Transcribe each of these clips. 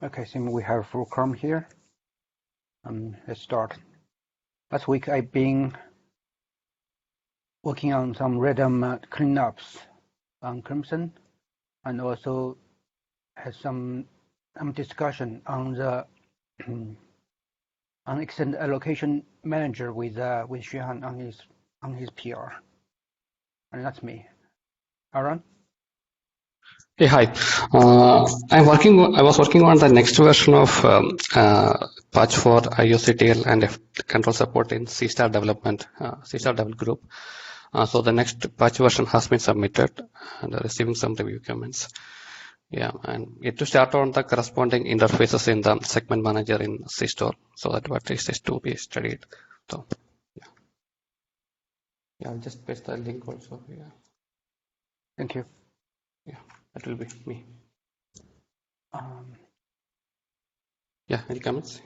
Okay, so we have fulcrum here. Let's start. Last week I've been working on some random cleanups on Crimson, and also had some discussion on the on extended allocation manager with Xuhan on his PR, and that's me. Aaron. Hey, hi. I was working on the next version of patch for IOCTL and control support in SeaStore development, SeaStore develop group. So the next patch version has been submitted and receiving some review comments. Yeah, and yet to start on the corresponding interfaces in the segment manager in SeaStore, so that what is to be studied. So yeah, I'll just paste the link also. Yeah. Thank you. Yeah, that will be me. Um, Yeah, any comments?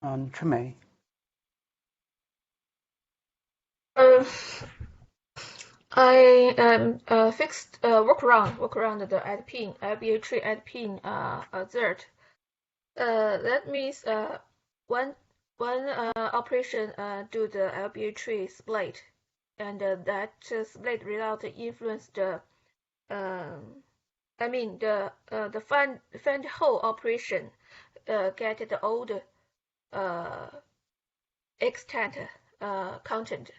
Tremay. I fixed workaround the add pin LBA tree add pin assert. That means one operation do the LBA tree split, and that split result influence the the find hole operation get the old extent content,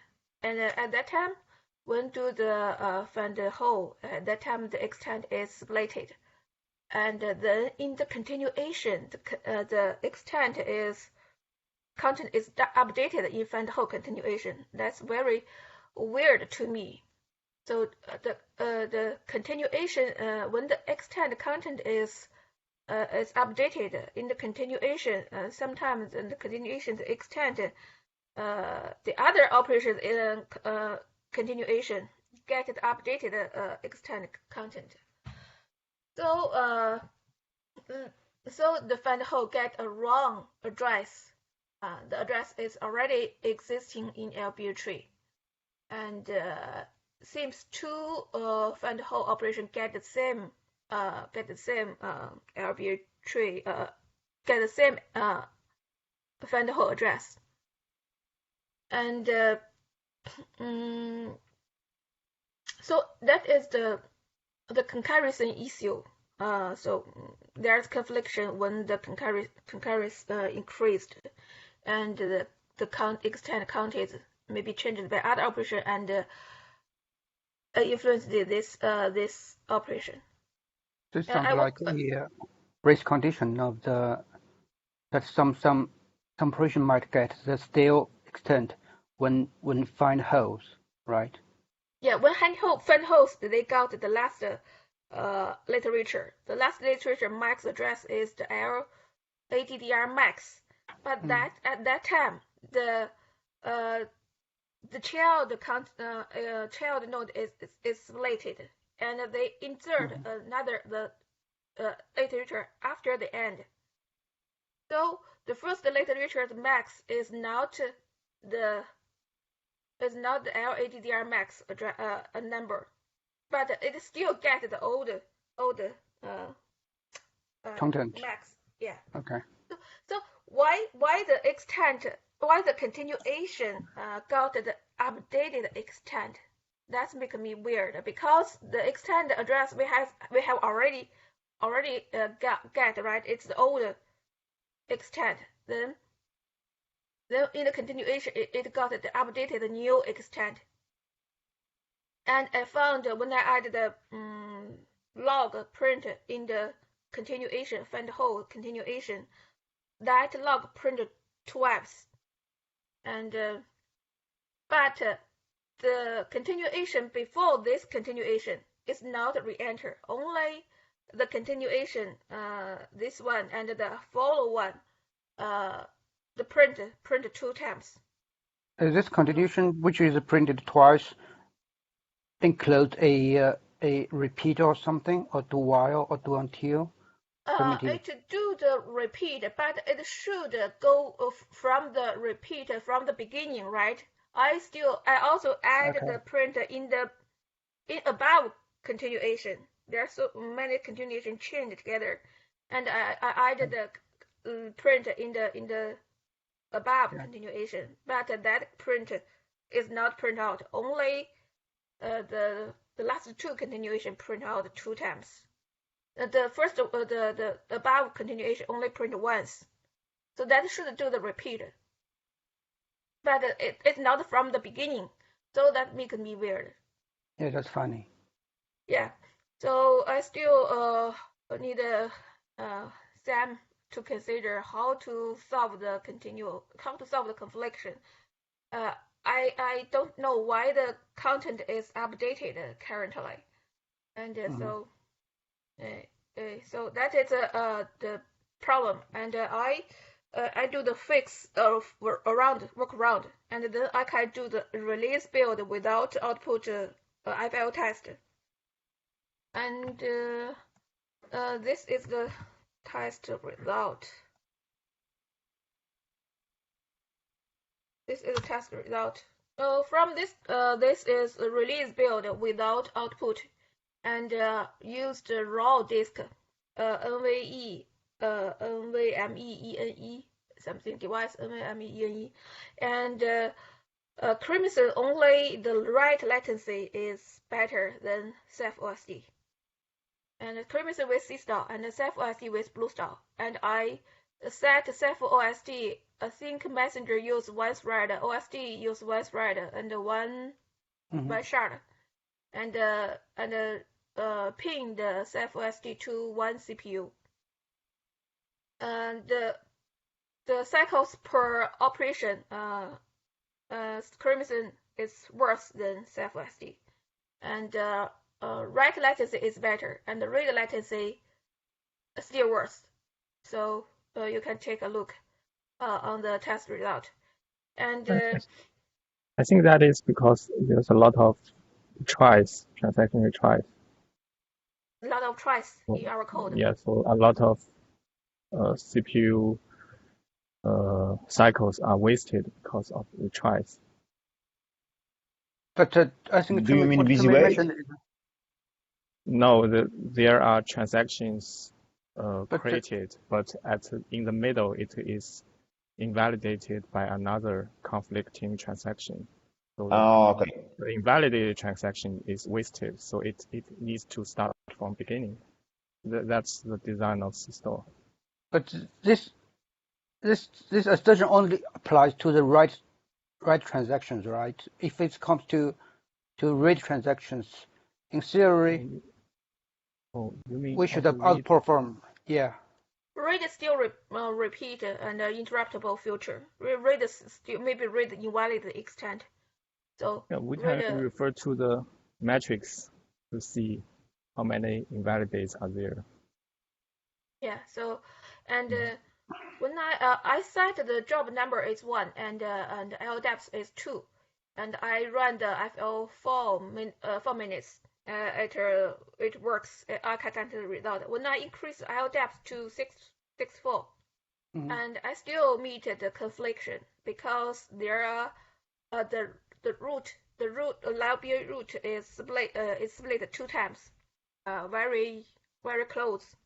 and at that time when do the find hole, at that time the extent is splitted, and then in the continuation the extent is content is updated in find hole continuation. That's very weird to me. So the continuation when the extent content is updated in the continuation, sometimes in the continuation the extent the other operations in continuation get the updated extent content. So so the find hole get a wrong address. The address is already existing in LBA tree, and seems two find hole operation get the same LBA tree get the same find hole address, and so that is the comparison issue. So there's confliction when the comparison increased, and the extent counted may be changed by other operation and influence this operation. This sounds like a race condition of that some operation might get the stale extent when find holes, right? Yeah, when find holes, they got the last literature. The last literature max address is the LADDR max, but that at that time the child child node is slated, and they insert another literature after the end. So the first literature max is not the LADDR max a number, but it still get the old content max. Yeah. Okay. So why the extent, why the continuation got the updated extent? That's making me weird, because the extent address we have already get right. It's the old extent. Then in the continuation it got the updated new extent. And I found when I added the log print in the continuation find hole continuation, that log printed twice, and but the continuation before this continuation is not re-enter, only the continuation this one and the follow one the print two times. This continuation, which is printed twice, includes a repeat or something, or do while or do until? It do the repeat, but it should go from the repeat from the beginning, right? I also add the print in above continuation. there are so many continuation chained together, and I added the print in the above continuation, but that print is not print out. Only the last two continuation print out 2 times. The first the above continuation only print once, so that should do the repeat. But it's not from the beginning, so that makes me weird. Yeah, that's funny. Yeah, so I still need Sam to consider how to solve the confliction. I don't know why the content is updated currently, and so that is the problem, and I do the fix of workaround, and then I can do the release build without output FL test, and this is the test result. This is the test result. From this, this is a release build without output, and used raw disk, NVMe, NVMe something device NVMe, and Crimson only the write latency is better than Ceph OSD, and Crimson with SeaStore and Ceph OSD with BlueStore, and I set Ceph OSD. I think Messenger use one thread, OSD use one thread and one shard, and pin the Ceph OSD to one CPU. And the cycles per operation, Crimson is worse than Ceph OSD, and write latency is better, and the read latency is still worse. So you can take a look on the test result. And I think that is because there's a lot of tries, transaction retries. A lot of tries in our code. Yeah, so a lot of CPU cycles are wasted because of retries. But I think do you mean busy wait? No, there are transactions created, but in the middle it is invalidated by another conflicting transaction. So okay. The invalidated transaction is wasted, so it needs to start from beginning. That's the design of SeaStore. But this assertion only applies to the write transactions, right? If it comes to read transactions, in theory, you mean we should have outperformed. Yeah. Read is still repeat and interruptible future. Read is still maybe read invalid extent. So yeah, we can refer to the metrics to see how many invalidates are there. Yeah. So, and when I set the job number is 1 and L depth is 2, and I run the FL 4 minutes. It works. I can get the result. When I increase L depth to 664, and I still meet the confliction because there are the library root is split 2 times, very very close,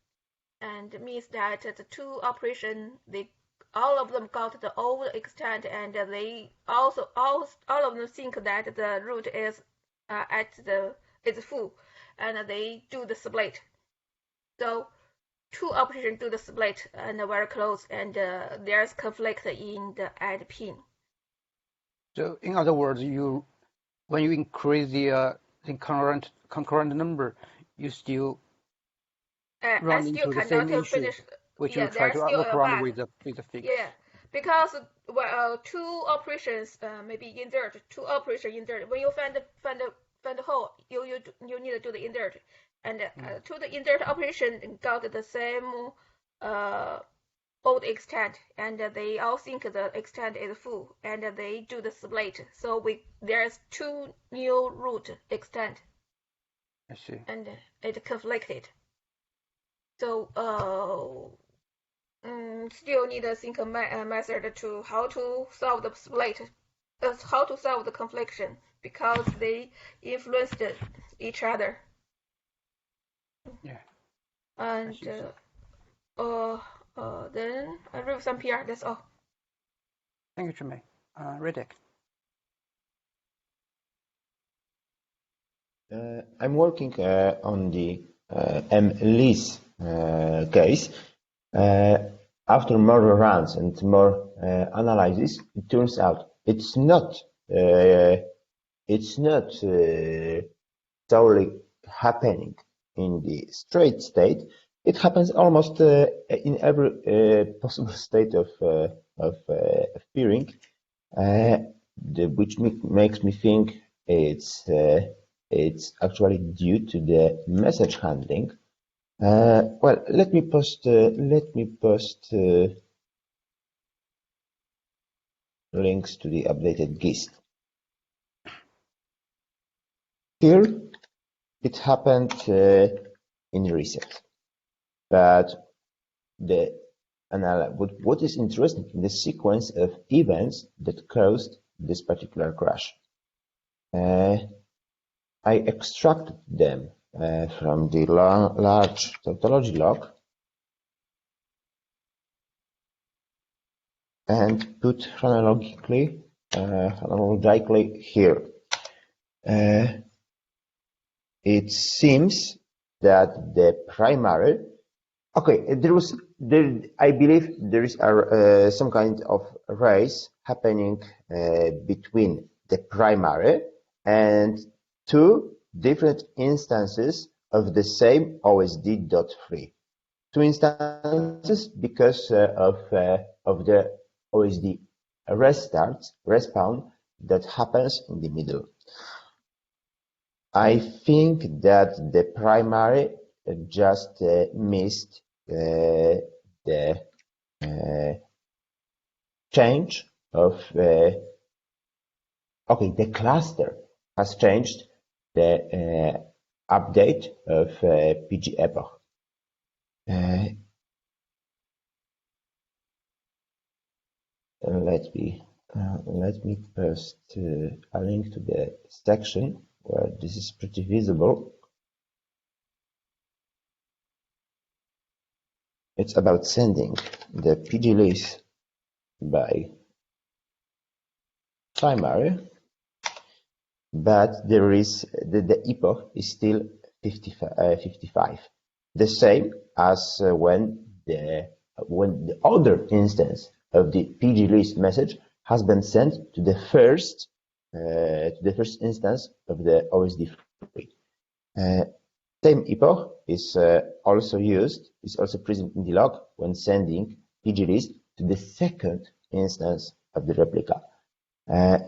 and means that the 2 operation all of them got the old extent, and they also all of them think that the root is is full, and they do the split. So 2 operations do the split and very close, and there's conflict in the add pin. So in other words, when you increase the concurrent number, you still run into the same issue, which you try to work around with the fix. Yeah, because 2 operations maybe insert, 2 operations insert. When you find the hole, you need to do the insert, and to the insert operation got the same old extent, and they all think the extent is full, and they do the split. So there's 2 new root extent. I see. And it conflicted. So still need to think a method to how to solve the split, how to solve the confliction, because they influenced each other. Yeah. And then I wrote some PR. That's all. Thank you, Jermaine. Riddick. I'm working on the mLease case. After more runs and more analysis, it turns out it's not solely happening in the straight state. It happens almost in every possible state of peering, which makes me think it's actually due to the message handling. Well, let me post links to the updated gist. Here, it happened in reset, but what is interesting in the sequence of events that caused this particular crash. I extracted them from the large tautology log and put chronologically here. It seems that the primary, I believe there is some kind of race happening between the primary and two different instances of the same OSD.3. Two instances because of the OSD respawn that happens in the middle. I think that the primary just missed the change of the cluster has changed the update of PG epoch. Let me post a link to the section where this is pretty visible. It's about sending the PG list by primary, but there is the epoch is still 55, the same as when the other instance of the PG list message has been sent to the first instance of the OSD free. Same epoch is also present in the log when sending PG list to the second instance of the replica.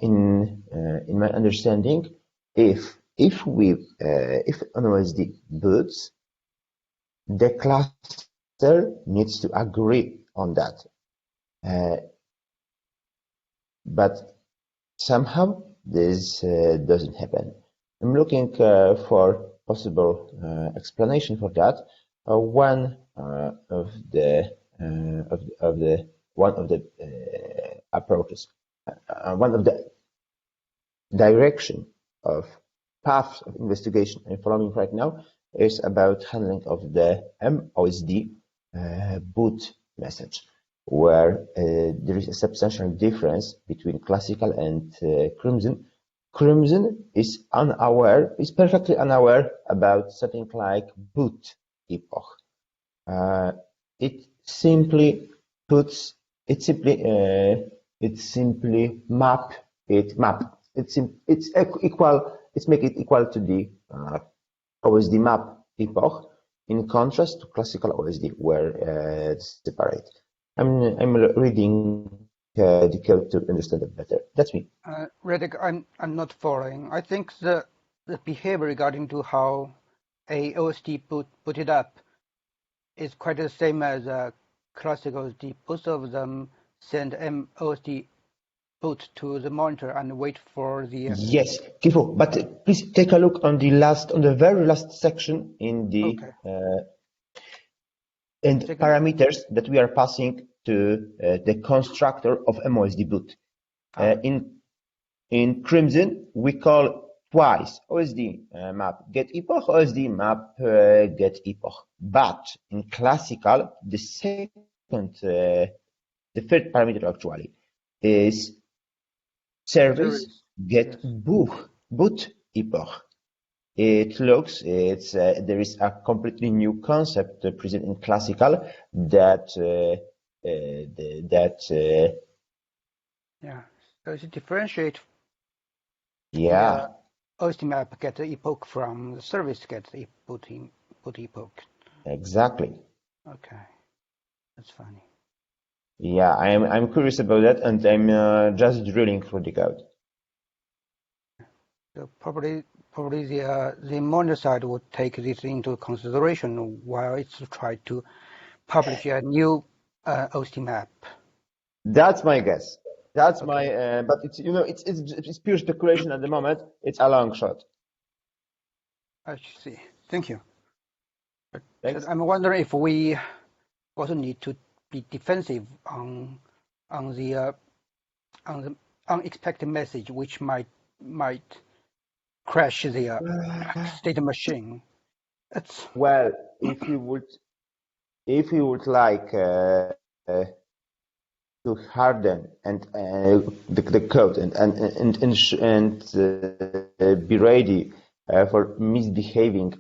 In my understanding, if an OSD boots, the cluster needs to agree on that. But somehow this doesn't happen. I'm looking for possible explanation for that. One of the approaches, one of the direction of paths of investigation I'm following right now is about handling of the MOSD boot message, where there is a substantial difference between classical and Crimson. Crimson is perfectly unaware about something like boot epoch. It simply make it equal to the OSD map epoch, in contrast to classical OSD, where it's separate. I'm reading the code to understand it better. That's me. Riddick, I'm not following. I think the behavior regarding to how a OSD booted up is quite the same as a classic OSD. Both of them send OSD boot to the monitor and wait for the yes, Kifo, but please take a look on the very last section in the parameters that we are passing to the constructor of MOSD boot. In Crimson, we call twice OSD map get epoch, OSD map get epoch. But in classical, the third parameter actually is service get boot epoch. It looks there is a completely new concept present in classical that yeah. So it differentiate. Yeah. The OSD map get the epoch from the service get the boot epoch. Exactly. Okay, that's funny. Yeah, I'm curious about that, and I'm just drilling for the code. So probably the monitor side would take this into consideration while it's tried to publish a new OSD map. That's my guess. That's Okay. my, but it's pure speculation at the moment. It's a long shot. I see. Thank you. Thanks. I'm wondering if we also need to be defensive on the unexpected message, which might crash the state machine. That's Well, if you would like to harden and the code and be ready for misbehaving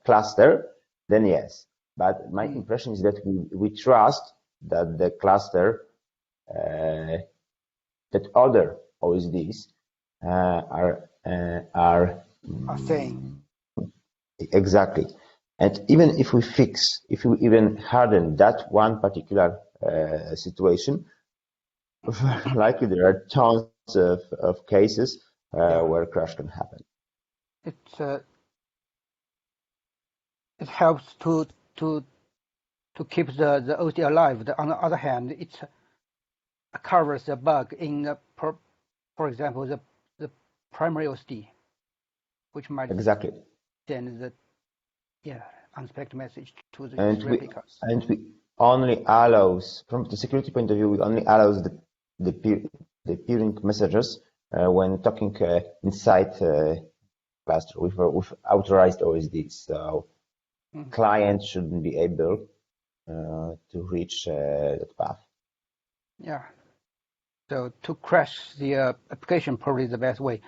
cluster, then yes. But my impression is that we trust that the cluster that other OSDs are saying. exactly. And even if we even harden that one particular situation, likely there are tons of cases where crash can happen. It helps to keep the OSD alive. On the other hand, it covers the bug in for example the primary OSD, which might exactly send the unexpected message to the replicas. And we only allows, from the security point of view, we only allows the peering messages when talking inside cluster with authorized OSD. So clients shouldn't be able to reach that path. Yeah. So to crash the application probably is the best way.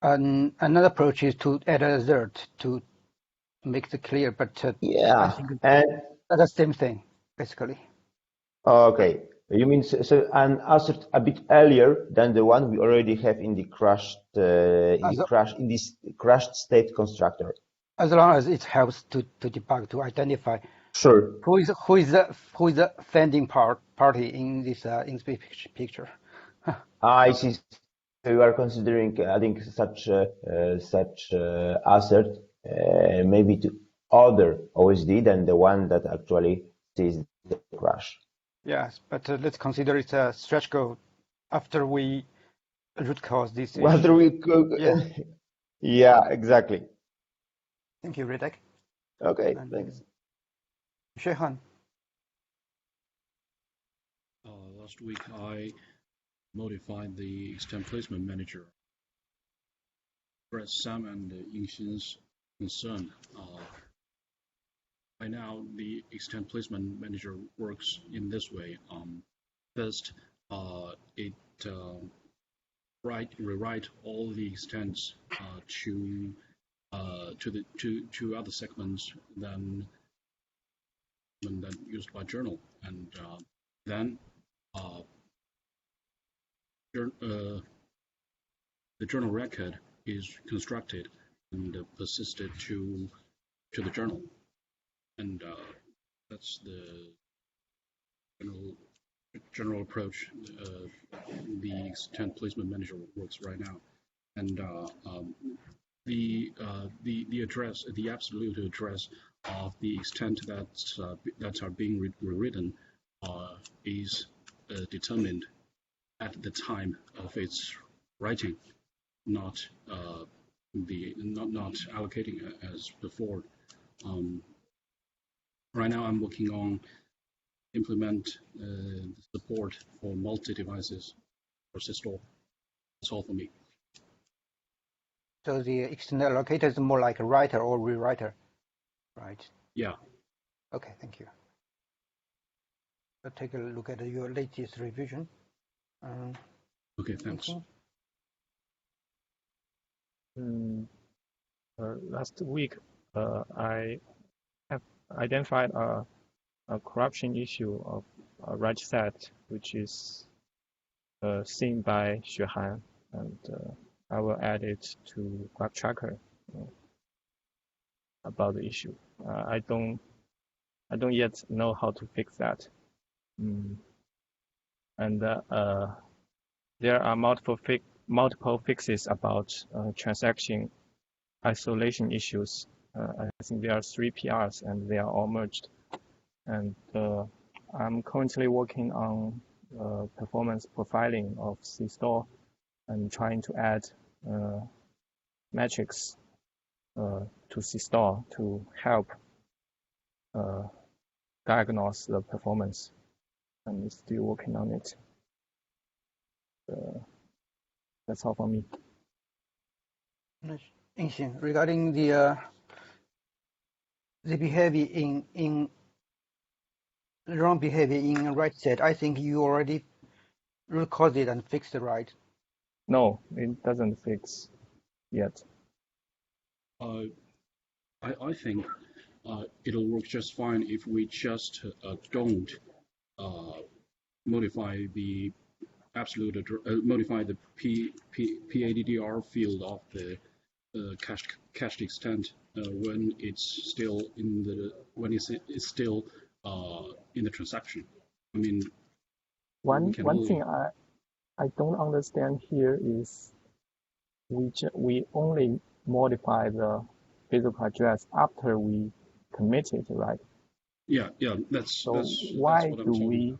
Another approach is to add an alert to make it clear, but I think and that's the same thing basically. Okay, you mean so an alert a bit earlier than the one we already have in the crashed in this crashed state constructor. As long as it helps to debug, to identify who is the offending party in this picture. I see. So you are considering adding such asset maybe to other OSD than the one that actually sees the crash. Yes, but let's consider it a stretch goal after we root cause this issue. After we yeah, exactly. Thank you, Ridek. Okay, thanks. Shehan. Last week I modified the extent placement manager. Address Sam and Yingxin's concern. By now, the extent placement manager works in this way. First, it rewrite all the extents to other segments than used by journal, and then the journal record is constructed and persisted to the journal, and that's the general approach. The extent placement manager works right now, and the address, the absolute address of the extent that are being rewritten is determined at the time of its writing, not allocating as before. Right now, I'm working on implement support for multi devices for SeaStore. That's all for me. So the external allocator is more like a writer or rewriter, right? Yeah. Okay, thank you. I'll take a look at your latest revision. Okay, thanks. Last week, I have identified a corruption issue of a write set, which is seen by Xuehan, and I will add it to Graph Tracker about the issue. I don't yet know how to fix that. And there are multiple fixes about transaction isolation issues. I think there are 3 PRs and they are all merged. And I'm currently working on performance profiling of SeaStore and trying to add metrics to SeaStore to help diagnose the performance. I'm still working on it. That's all for me. Yingxin, regarding the behavior in wrong behavior in write set, I think you already root caused it and fixed it, right? No, it doesn't fix yet. I think it'll work just fine if we just don't modify the absolute modify the PADDR field of the cached extent when it's still in the in the transaction. I mean, one thing I don't understand here is we only modify the physical address after we commit it, right? Yeah, so why do we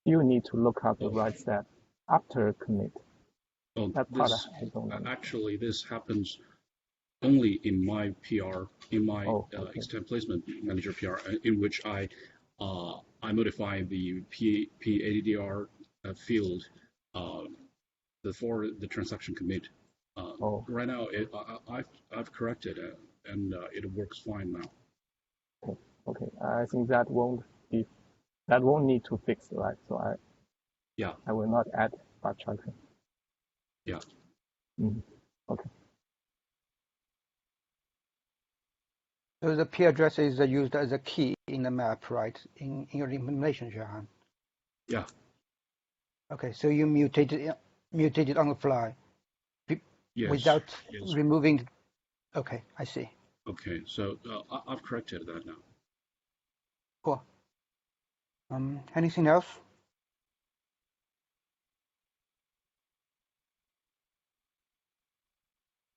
still need to look up the write set after commit? Well, that part I don't know. Actually, this happens only in my PR, in my extent placement manager PR, in which I modify the PADDR field before the transaction commit. Right now, I've corrected it, and it works fine now. Okay. I think that won't need to fix, right? So I will not add backtracking. Yeah. Okay. So the P address is used as a key in the map, right? In your implementation, Xuehan. Yeah. Okay, so you mutated it on the fly. Yes. Without removing. Okay, I see. Okay, so I've corrected that now. Cool. Anything else?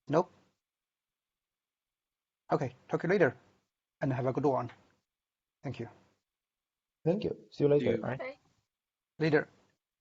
Nope. Okay, talk to you later, and have a good one. Thank you. Thank you. See you later. Bye. Later.